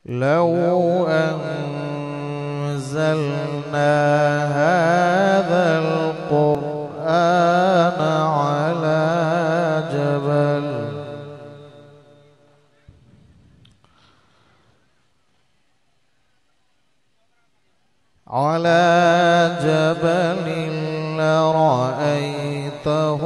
لو أنزلنا هذا القرآن على جبل لرأيته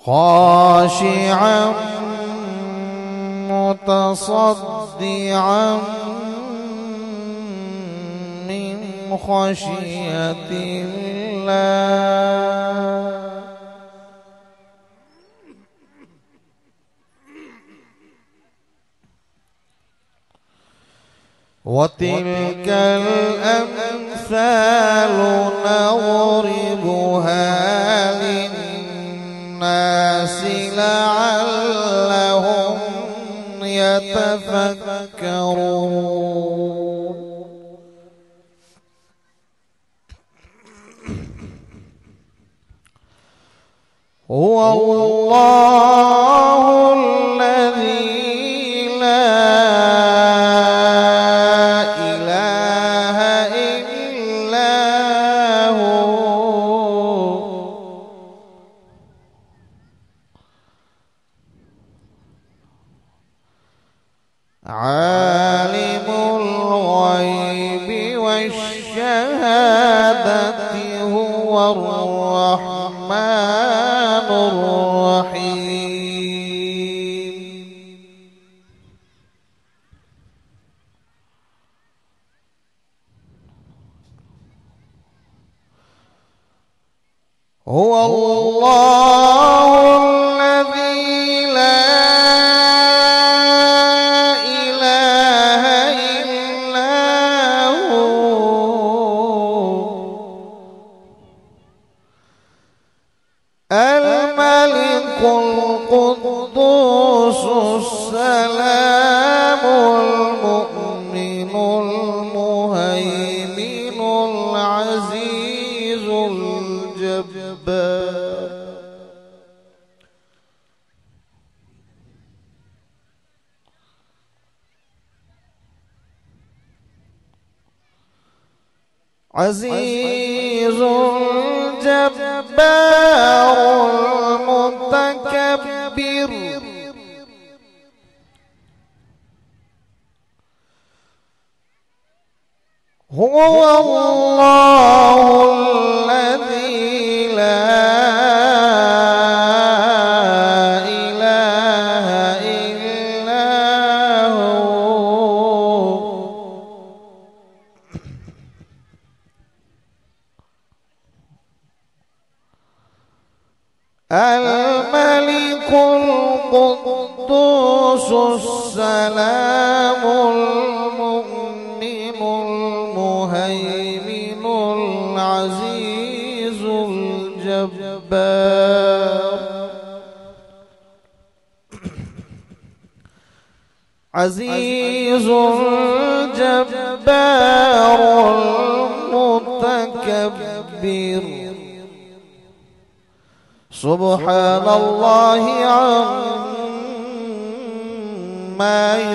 خاشعا متصدعا من خشية الله وتلك الأمثال نضربها للناس لعلهم يتفكرون هو الله الذي لا إله إلا هو عالم الغيب والشهادة هو الرحمن الرحيم هو الله الذي لا إله إلا هو الملك القدوس السلام المؤمن المهيمن العزيز الجبار عزيز الجبار المتكبر هو الله الذي لا إله إلا هو الملك القدوس السلام المؤمن المهيمن العزيز الجبار عزيز الجبار المتكبر سبحان الله عما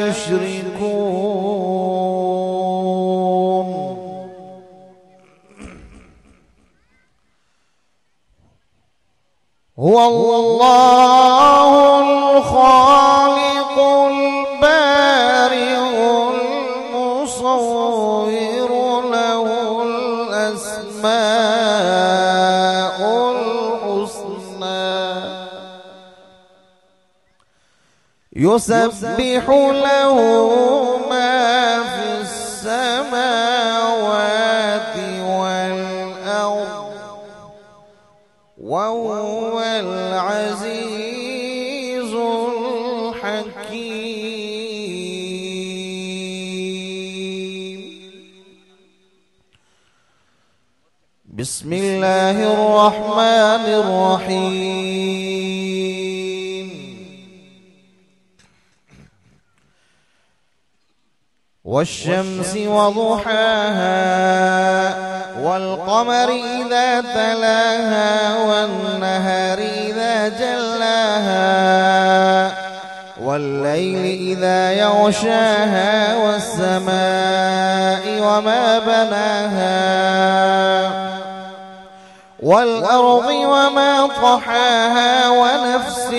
يشركون هو الله الخالق البارئ المصور له الأسماء يسبح له ما في السماوات والأرض وهو العزيز الحكيم بسم الله الرحمن الرحيم والشمس وضحاها والقمر إذا تلاها والنهار إذا جلاها والليل إذا يغشاها والسماء وما بناها والأرض وما طحاها ونفس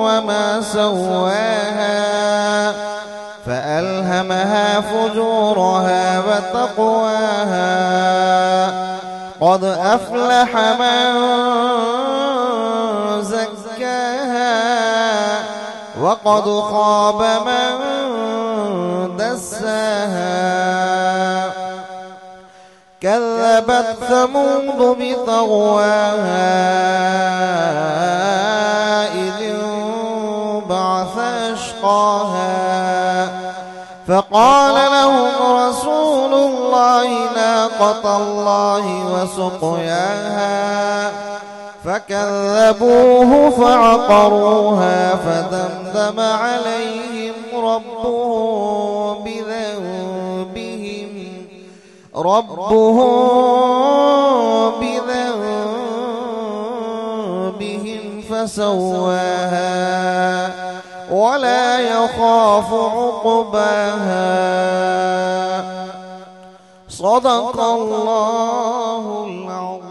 وما سواها فألهمها فجورها وتقواها قد أفلح من زكاها وقد خاب من دساها كذبت ثمود بطغواها إذ انبعث أشقاها فقال لهم رسول الله ناقة الله وسقياها فكذبوه فعقروها فدمدم عليهم ربهم فسواها ولا يخاف عقباها صدق الله العظيم.